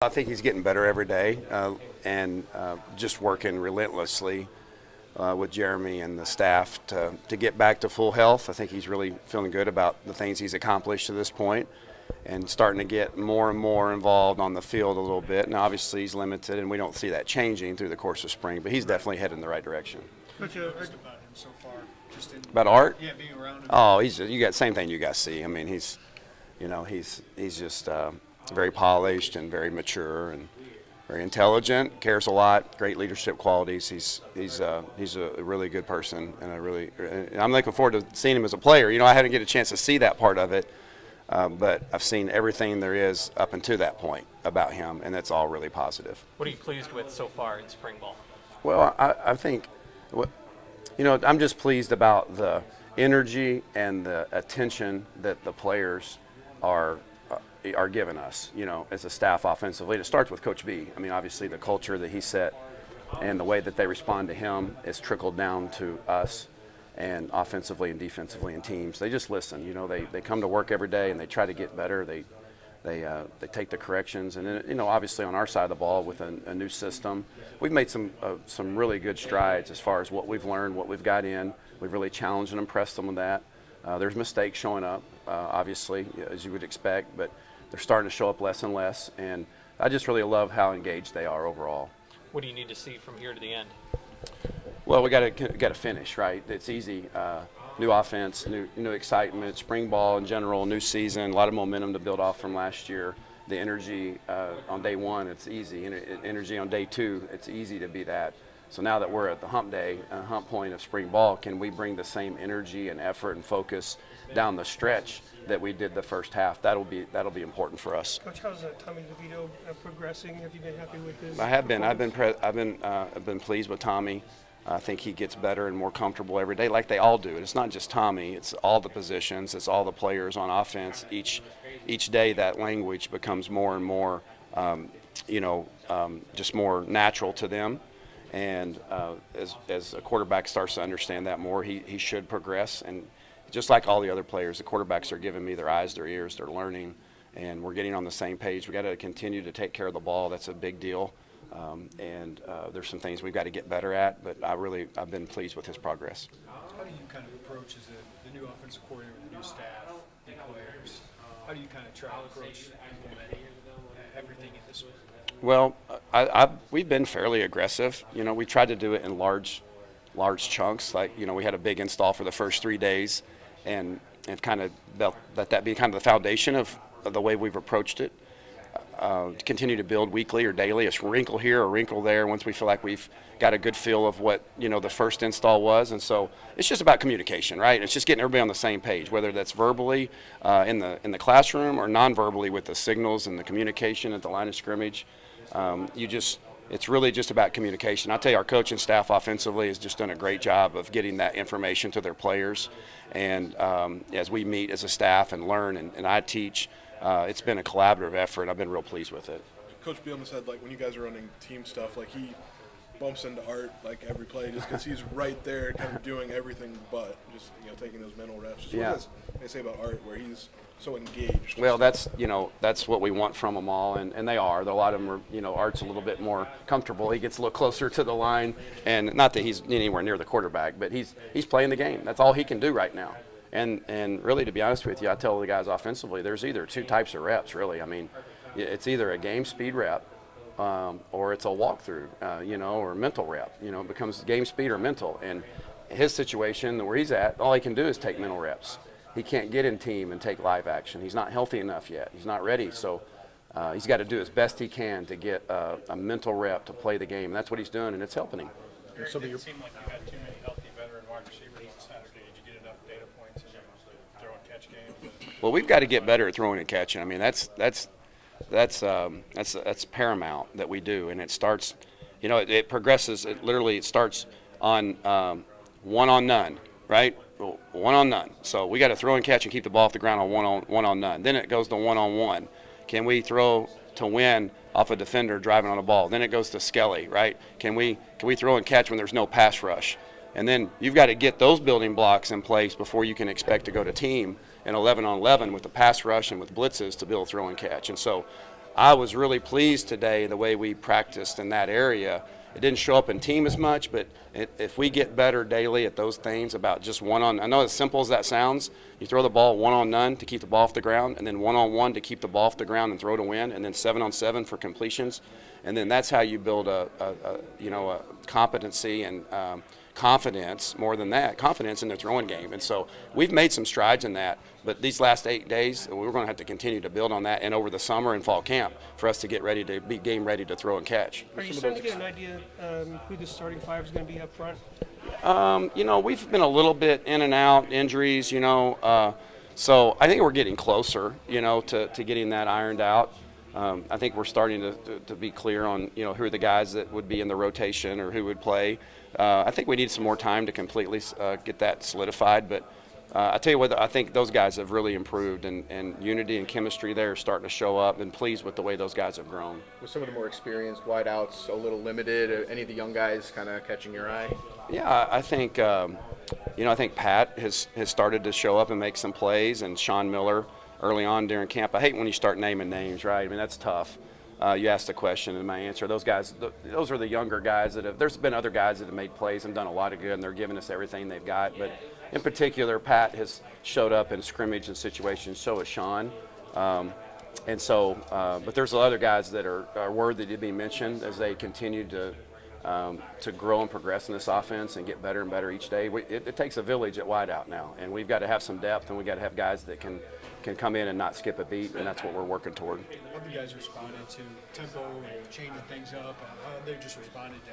I think he's getting better every day and just working relentlessly with Jeremy and the staff to get back to full health. I think he's really feeling good about the things he's accomplished to this point and starting to get more and more involved on the field a little bit. Now, obviously, he's limited, and we don't see that changing through the course of spring, but he's definitely headed in the right direction. What you heard about him so far? About Art? Yeah, being around him. Oh, you got same thing you guys see. I mean, he's just very polished and very mature and very intelligent. Cares a lot. Great leadership qualities. He's a really good person and I'm looking forward to seeing him as a player. I hadn't get a chance to see that part of it, but I've seen everything there is up until that point about him, and that's all really positive. What are you pleased with so far in spring ball? Well, I think, I'm just pleased about the energy and the attention that the players are giving us, as a staff offensively. And it starts with Coach B. I mean, obviously the culture that he set and the way that they respond to him is trickled down to us and offensively and defensively and teams. They just listen. They come to work every day and they try to get better. They take the corrections. And then, obviously on our side of the ball with a new system, we've made some really good strides as far as what we've learned, what we've got in. We've really challenged and impressed them with that. There's mistakes showing up, obviously, as you would expect, but they're starting to show up less and less, and I just really love how engaged they are overall. What do you need to see from here to the end? Well, we got to finish, right? It's easy. New offense, new excitement, spring ball in general, new season, a lot of momentum to build off from last year. The energy on day one, it's easy. Energy on day two, it's easy to be that. So now that we're at the hump point of spring ball, can we bring the same energy and effort and focus down the stretch that we did the first half? That'll be important for us. Coach, how's Tommy DeVito progressing? Have you been happy with his? I have been. I've been pleased with Tommy. I think he gets better and more comfortable every day, like they all do. And it's not just Tommy; it's all the positions, it's all the players on offense. Each day, that language becomes more and more, just more natural to them. And as a quarterback starts to understand that more, he should progress. And just like all the other players, the quarterbacks are giving me their eyes, their ears, they're learning, and we're getting on the same page. We got to continue to take care of the ball. That's a big deal. And there's some things we've got to get better at, but I've been pleased with his progress. How do you kind of approach as the new offensive coordinator with the new staff, new players? How do you kind of try to approach implementing everything in this? Well, we've been fairly aggressive. We tried to do it in large chunks. Like, we had a big install for the first 3 days, and kind of let that be kind of the foundation of the way we've approached it. To continue to build weekly or daily, a wrinkle here, a wrinkle there, once we feel like we've got a good feel of what the first install was. And so it's just about communication, right? It's just getting everybody on the same page, whether that's verbally in the classroom or non-verbally with the signals and the communication at the line of scrimmage. It's really just about communication. I'll tell you, our coaching staff offensively has just done a great job of getting that information to their players. And as we meet as a staff and learn and I teach, it's been a collaborative effort. I've been real pleased with it. Coach Bielema said, when you guys are running team stuff, he bumps into Art every play just because he's right there kind of doing everything but just taking those mental reps. Just yeah. What does they say about Art where he's so engaged? Well, that's what we want from them all, and they are. A lot of them are, Art's a little bit more comfortable. He gets a little closer to the line, and not that he's anywhere near the quarterback, but he's playing the game. That's all he can do right now. And really, to be honest with you, I tell the guys offensively, there's either two types of reps, really. I mean, it's either a game speed rep or it's a walkthrough, or a mental rep. It becomes game speed or mental. And his situation, where he's at, all he can do is take mental reps. He can't get in team and take live action. He's not healthy enough yet. He's not ready. So he's got to do as best he can to get a mental rep to play the game. And that's what he's doing, and it's helping him. It didn't seem like you had too many healthy veteran wide receivers on Saturday. Did you get enough data points in the throw and catch game? Well, we've got to get better at throwing and catching. I mean, that's paramount that we do, and it starts. It progresses. It starts on one on none, right? One on none. So we got to throw and catch and keep the ball off the ground on one on none. Then it goes to one on one. Can we throw to win off a defender driving on a ball? Then it goes to Skelly, right? Can we throw and catch when there's no pass rush? And then you've got to get those building blocks in place before you can expect to go to team in 11 on 11 with the pass rush and with blitzes to be able to throw and catch. And so I was really pleased today the way we practiced in that area. It didn't show up in team as much, but if we get better daily at those things about just one-on, I know as simple as that sounds, you throw the ball one-on-none to keep the ball off the ground, and then one-on-one to keep the ball off the ground and throw to win, and then 7-on-7 for completions, and then that's how you build a competency and confidence, more than that, confidence in the throwing game. And so we've made some strides in that, but these last 8 days, we're going to have to continue to build on that, and over the summer and fall camp for us to get ready to be game ready to throw and catch. Are you starting to get an idea who the starting five is going to be up front? We've been a little bit in and out, injuries, so I think we're getting closer, to getting that ironed out. I think we're starting to be clear on, who are the guys that would be in the rotation or who would play. I think we need some more time to completely get that solidified, but I tell you what, I think those guys have really improved, and unity and chemistry there are starting to show up, and pleased with the way those guys have grown. With some of the more experienced wideouts a little limited, any of the young guys kind of catching your eye? Yeah, I think, I think Pat has started to show up and make some plays, and Sean Miller early on during camp. I hate when you start naming names, right? I mean, that's tough. You asked the question, and my answer, those guys, those are the younger guys that have, there's been other guys that have made plays and done a lot of good, and they're giving us everything they've got. But in particular, Pat has showed up in scrimmage and situations, so has Sean. But there's other guys that are worthy to be mentioned as they continue to grow and progress in this offense and get better and better each day. It takes a village at wideout now, and we've got to have some depth, and we've got to have guys that can come in and not skip a beat, and that's what we're working toward. How have you guys responded to tempo and changing things up, and how have they just responded to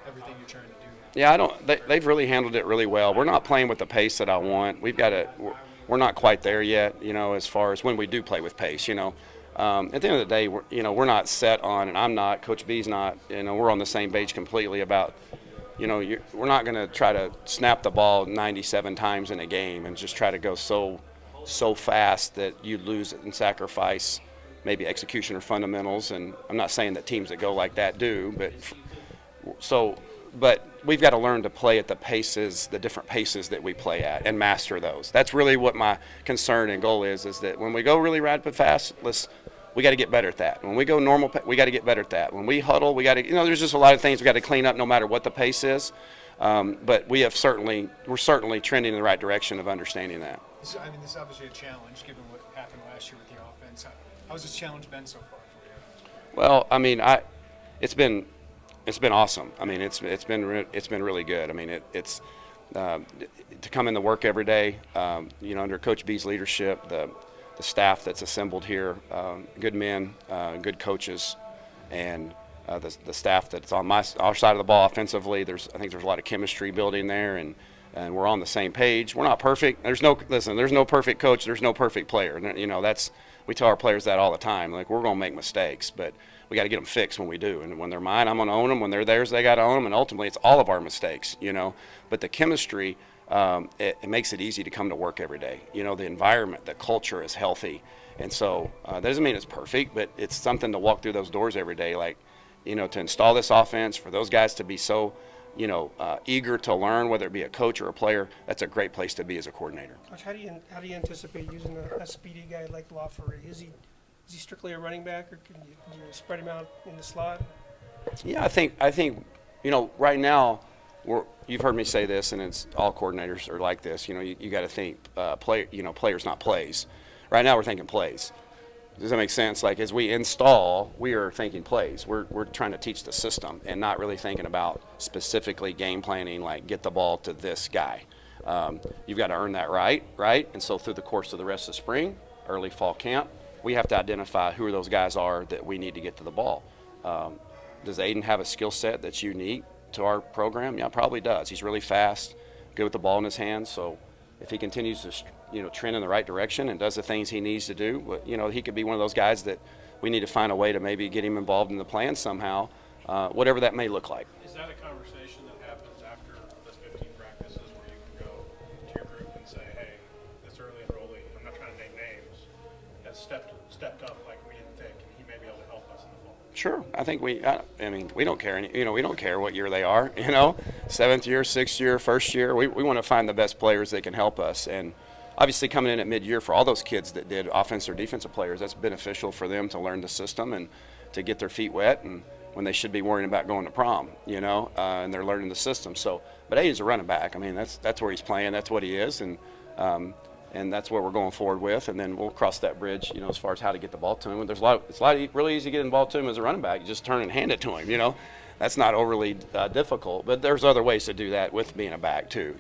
everything you're trying to do? Yeah, they've really handled it really well. We're not playing with the pace that I want. We're not quite there yet, as far as when we do play with pace, At the end of the day, we're not set on, and I'm not, Coach B's not, we're on the same page completely about, we're not going to try to snap the ball 97 times in a game and just try to go so fast that you lose it and sacrifice maybe execution or fundamentals. And I'm not saying that teams that go like that do, but we've got to learn to play at the different paces that we play at, and master those. That's really what my concern and goal is that when we go really rapid fast, we got to get better at that. When we go normal, we got to get better at that. When we huddle, we got to, there's just a lot of things we got to clean up no matter what the pace is. But we're certainly trending in the right direction of understanding that. This is obviously a challenge given what happened last year with the offense. How's this challenge been so far for you? Well, it's been awesome. It's been really good. It's to come in to work every day. Under Coach B's leadership, the staff that's assembled here, good men, good coaches, and the staff that's on our side of the ball offensively. I think there's a lot of chemistry building there, and we're on the same page. We're not perfect. There's no perfect coach. There's no perfect player. We tell our players that all the time. Like, we're going to make mistakes, but we got to get them fixed when we do. And when they're mine, I'm going to own them. When they're theirs, they got to own them. And ultimately, it's all of our mistakes, But the chemistry, it makes it easy to come to work every day. The environment, the culture is healthy. And so that doesn't mean it's perfect, but it's something to walk through those doors every day. Like, to install this offense, for those guys to be so eager to learn, whether it be a coach or a player, that's a great place to be as a coordinator. Coach, how do you anticipate using a speedy guy like Lawfer? Is he strictly a running back, or can you spread him out in the slot? Yeah, I think right now you've heard me say this, and it's all coordinators are like this. You got to think players, not plays. Right now we're thinking plays. Does that make sense? Like, as we install, we are thinking plays. We're trying to teach the system and not really thinking about specifically game planning, like get the ball to this guy. You've got to earn that right? And so through the course of the rest of spring, early fall camp, we have to identify who those guys are that we need to get to the ball. Does Aiden have a skill set that's unique to our program? Yeah, probably does. He's really fast, good with the ball in his hands. So if he continues to trend in the right direction and does the things he needs to do, he could be one of those guys that we need to find a way to maybe get him involved in the plan somehow, whatever that may look like. Is that a conversation that happens after those 15 practices where you can go to your group and say, hey, this early enrollee, I'm not trying to name names, has stepped up like we didn't think, and he may be able to help us in the fall? Sure. I think we don't care. We don't care what year they are. 7th year, 6th year, 1st year. We want to find the best players that can help us. And obviously coming in at mid-year for all those kids that did offense or defensive players, that's beneficial for them to learn the system and to get their feet wet, and when they should be worrying about going to prom, and they're learning the system. So, but he's a running back. I mean, that's where he's playing. That's what he is, and that's what we're going forward with. And then we'll cross that bridge, as far as how to get the ball to him. It's really easy getting the ball to him as a running back. You just turn and hand it to him. That's not overly difficult. But there's other ways to do that with being a back too.